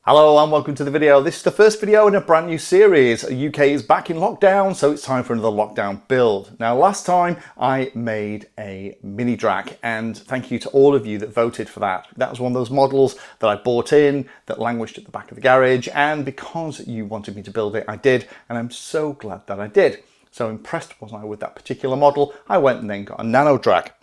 Hello and welcome to the video. This is the first video in a brand new series. UK is back in lockdown, so it's time for another lockdown build. Now last time I made a mini drag, and thank you to all of you that voted for that. That was one of those models that I bought in, that languished at the back of the garage, and because you wanted me to build it, I did, and I'm so glad that I did. So impressed was I with that particular model, I went and then got a nano drag.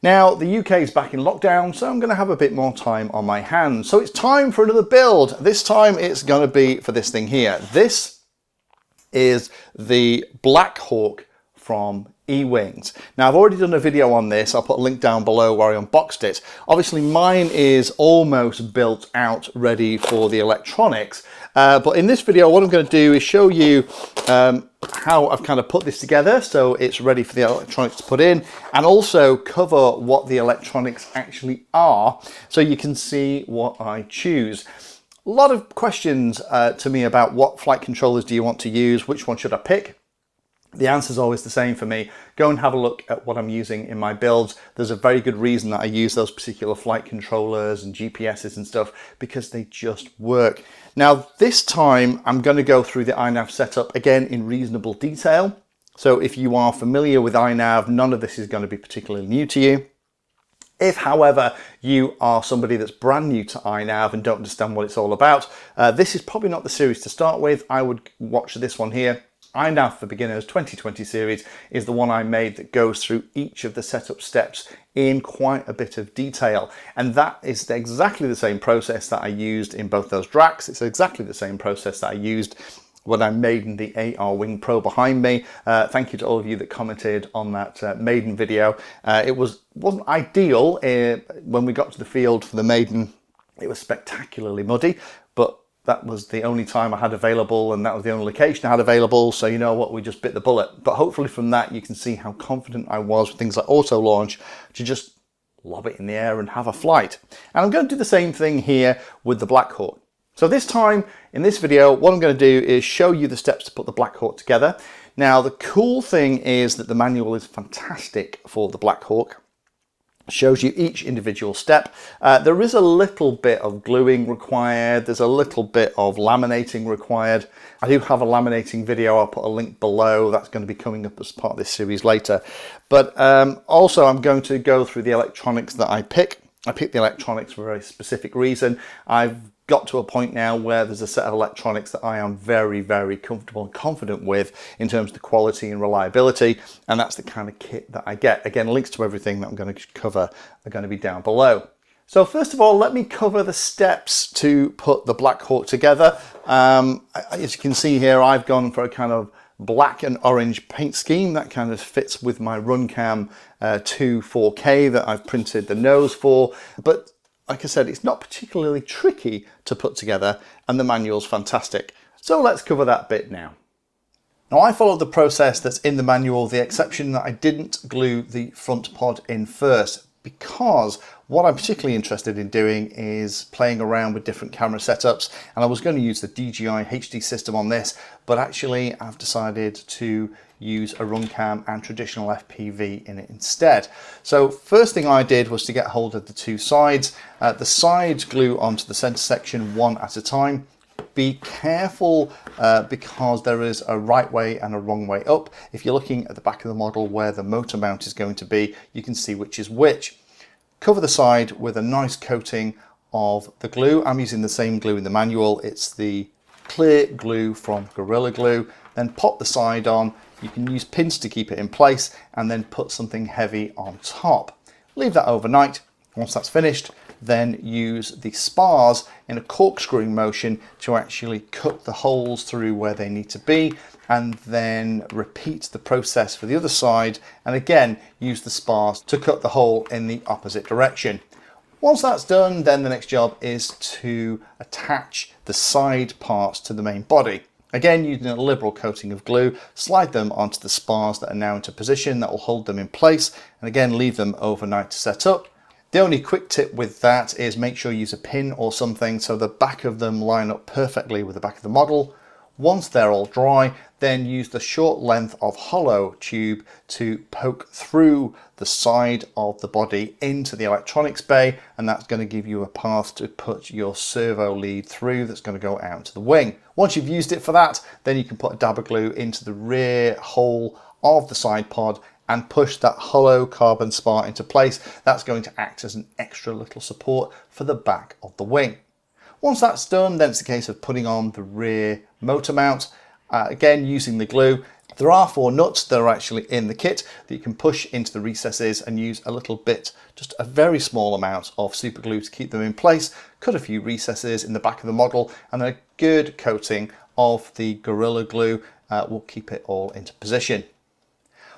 Now, the UK is back in lockdown, so I'm going to have a bit more time on my hands. So it's time for another build. This time it's going to be for this thing here. This is the Black Hawk from E-Wings. Now, I've already done a video on this. I'll put a link down below where I unboxed it. Obviously, mine is almost built out, ready for the electronics. But in this video, what I'm going to do is show you how I've kind of put this together so it's ready for the electronics to put in, and also cover what the electronics actually are so you can see what I choose. A lot of questions to me about what flight controllers do you want to use, which one should I pick? The answer is always the same for me. Go and have a look at what I'm using in my builds. There's a very good reason that I use those particular flight controllers and GPSs and stuff, because they just work. Now this time I'm going to go through the iNav setup again in reasonable detail. So if you are familiar with iNav, none of this is going to be particularly new to you. If, however, you are somebody that's brand new to iNav and don't understand what it's all about, this is probably not the series to start with. I would watch this one here. iNav for Beginners 2020 series is the one I made that goes through each of the setup steps in quite a bit of detail. And that is exactly the same process that I used in both those drags. It's exactly the same process that I used when I made in the AR Wing Pro behind me. Thank you to all of you that commented on that maiden video. It wasn't ideal when we got to the field for the maiden. It was spectacularly muddy, but that was the only time I had available, and that was the only location I had available, so you know what, we just bit the bullet. But hopefully from that you can see how confident I was with things like auto launch to just lob it in the air and have a flight. And I'm going to do the same thing here with the Black Hawk. So this time in this video, what I'm going to do is show you the steps to put the Black Hawk together. Now the cool thing is that the manual is fantastic for the Black Hawk. Shows you each individual step. There is a little bit of gluing required. There's a little bit of laminating required. I do have a laminating video. I'll put a link below. That's going to be coming up as part of this series later. But also I'm going to go through the electronics that I pick. I picked the electronics for a very specific reason. I've got to a point now where there's a set of electronics that I am very, very comfortable and confident with in terms of the quality and reliability, and that's the kind of kit that I get. Again, links to everything that I'm going to cover are going to be down below. So first of all, let me cover the steps to put the Black Hawk together. As you can see here, I've gone for a kind of black and orange paint scheme that kind of fits with my Runcam 2 4K that I've printed the nose for. But like I said, it's not particularly tricky to put together, and the manual's fantastic. So let's cover that bit now. Now I followed the process that's in the manual, the exception that I didn't glue the front pod in first, because what I'm particularly interested in doing is playing around with different camera setups, and I was going to use the DJI HD system on this, but actually I've decided to use a Runcam and traditional FPV in it instead. So first thing I did was to get hold of the two sides. The sides glue onto the center section one at a time. Be careful because there is a right way and a wrong way up. If you're looking at the back of the model where the motor mount is going to be, you can see which is which. Cover the side with a nice coating of the glue. I'm using the same glue in the manual. It's the clear glue from Gorilla Glue. Then pop the side on. You can use pins to keep it in place, and then put something heavy on top. Leave that overnight. Once that's finished, then use the spars in a corkscrewing motion to actually cut the holes through where they need to be, and then repeat the process for the other side, and again use the spars to cut the hole in the opposite direction. Once that's done, then the next job is to attach the side parts to the main body. Again, using a liberal coating of glue, slide them onto the spars that are now into position. That will hold them in place, and again leave them overnight to set up. The only quick tip with that is make sure you use a pin or something so the back of them line up perfectly with the back of the model. Once they're all dry, then use the short length of hollow tube to poke through the side of the body into the electronics bay, and that's going to give you a path to put your servo lead through that's going to go out to the wing. Once you've used it for that, then you can put a dab of glue into the rear hole of the side pod and push that hollow carbon spar into place. That's going to act as an extra little support for the back of the wing. Once that's done, then it's a case of putting on the rear motor mount, again using the glue. There are 4 nuts that are actually in the kit that you can push into the recesses and use a little bit, just a very small amount of super glue to keep them in place. Cut a few recesses in the back of the model, and a good coating of the Gorilla Glue will keep it all into position.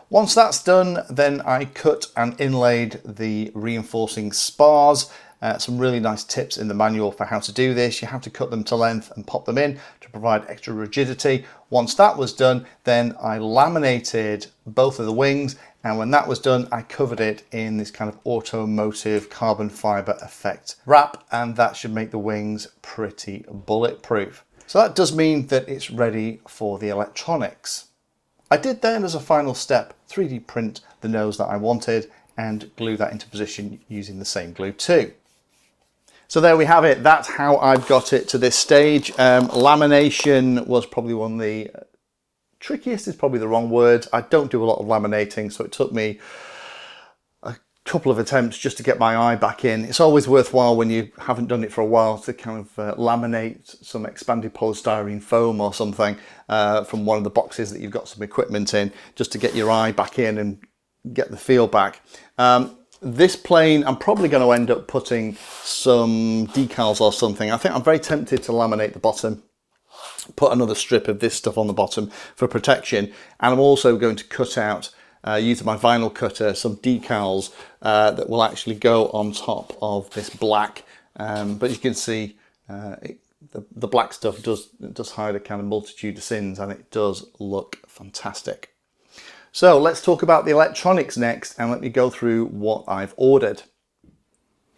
Once that's done, then I cut and inlaid the reinforcing spars. Some really nice tips in the manual for how to do this. You have to cut them to length and pop them in to provide extra rigidity. Once that was done, then I laminated both of the wings, and when that was done, I covered it in this kind of automotive carbon fiber effect wrap, and that should make the wings pretty bulletproof. So that does mean that it's ready for the electronics. I did then, as a final step, 3D print the nose that I wanted and glue that into position using the same glue too. So there we have it. That's how I've got it to this stage. Lamination was probably one of the trickiest, is probably the wrong word. I don't do a lot of laminating, so it took me a couple of attempts just to get my eye back in. It's always worthwhile when you haven't done it for a while to kind of laminate some expanded polystyrene foam or something from one of the boxes that you've got some equipment in, just to get your eye back in and get the feel back. This plane, I'm probably going to end up putting some decals or something. I think I'm very tempted to laminate the bottom, put another strip of this stuff on the bottom for protection, and I'm also going to cut out, using my vinyl cutter, some decals that will actually go on top of this black. But you can see the black stuff does hide a kind of multitude of sins, and it does look fantastic. So let's talk about the electronics next, and let me go through what I've ordered.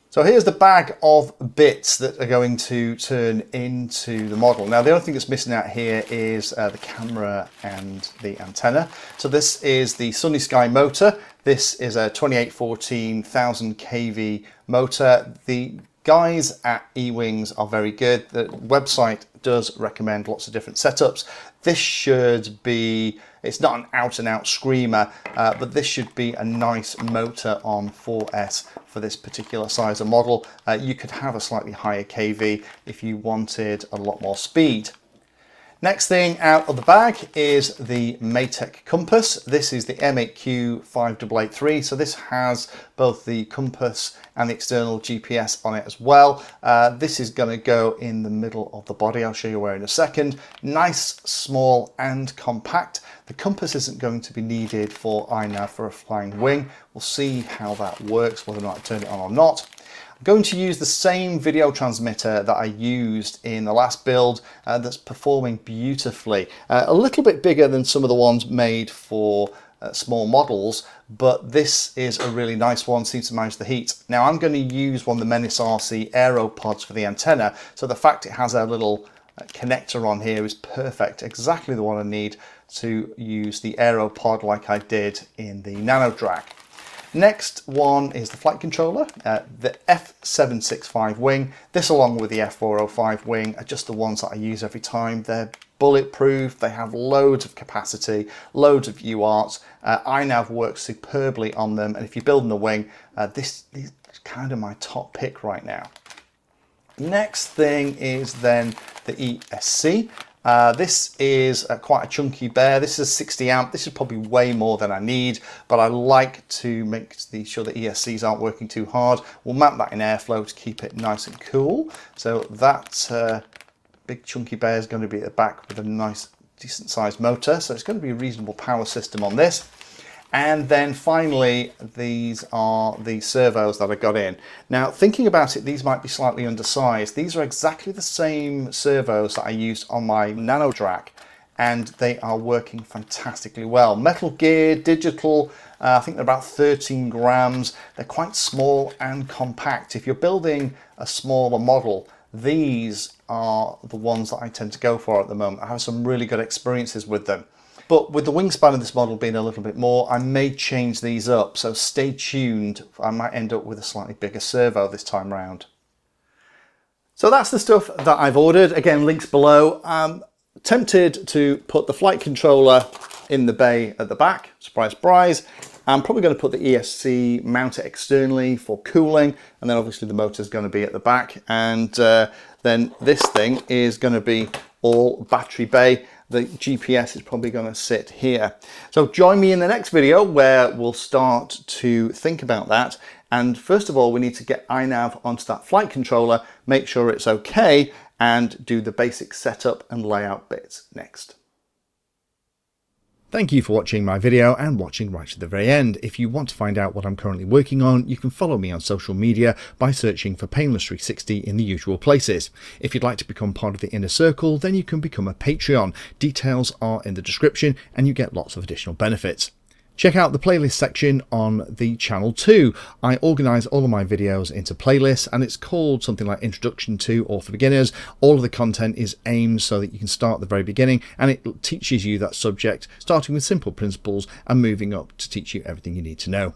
So here's the bag of bits that are going to turn into the model. Now the only thing that's missing out here is the camera and the antenna. So this is the Sunny Sky motor. This is a 2814 1000 kV motor. The guys at E-Wings are very good. The website does recommend lots of different setups. This should be, it's not an out and out screamer, but this should be a nice motor on 4S for this particular size of model. You could have a slightly higher kV if you wanted a lot more speed. Next thing out of the bag is the Maytech compass. This is the M8Q 5883, so this has both the compass and the external GPS on it as well. This is going to go in the middle of the body. I'll show you where in a second. Nice, small and compact. The compass isn't going to be needed for iNav for a flying wing. We'll see how that works, whether or not I turn it on or not. I'm going to use the same video transmitter that I used in the last build that's performing beautifully. A little bit bigger than some of the ones made for small models, but this is a really nice one, seems to manage the heat. Now I'm going to use one of the Menace RC Aero pods for the antenna, so the fact it has a little connector on here is perfect, exactly the one I need to use the Aero pod like I did in the Nano Drag. Next one is the flight controller, the F765 wing. This along with the F405 wing are just the ones that I use every time. They're bulletproof, they have loads of capacity, loads of UARTs. iNav works superbly on them, and if you're building a wing, this is kind of my top pick right now. Next thing is then the ESC. This is quite a chunky bear. This is 60 amp. This is probably way more than I need, but I like to make sure the ESCs aren't working too hard. We'll mount that in airflow to keep it nice and cool. So that big chunky bear is going to be at the back with a nice decent sized motor. So it's going to be a reasonable power system on this. And then finally, these are the servos that I got in. Now, thinking about it, these might be slightly undersized. These are exactly the same servos that I used on my Nano Drag, and they are working fantastically well. Metal gear, digital, I think they're about 13 grams. They're quite small and compact. If you're building a smaller model, these are the ones that I tend to go for at the moment. I have some really good experiences with them. But with the wingspan of this model being a little bit more, I may change these up. So stay tuned. I might end up with a slightly bigger servo this time round. So that's the stuff that I've ordered. Again, links below. I'm tempted to put the flight controller in the bay at the back. Surprise, surprise. I'm probably going to put the ESC, mount it externally for cooling, and then obviously the motor is going to be at the back. And then this thing is going to be all battery bay. The GPS is probably going to sit here. So join me in the next video where we'll start to think about that. And first of all, we need to get iNav onto that flight controller, make sure it's okay, and do the basic setup and layout bits next. Thank you for watching my video and watching right to the very end. If you want to find out what I'm currently working on, you can follow me on social media by searching for Painless360 in the usual places. If you'd like to become part of the inner circle, then you can become a Patreon. Details are in the description and you get lots of additional benefits. Check out the playlist section on the channel too. I organise all of my videos into playlists and it's called something like Introduction to or for Beginners. All of the content is aimed so that you can start at the very beginning and it teaches you that subject, starting with simple principles and moving up to teach you everything you need to know.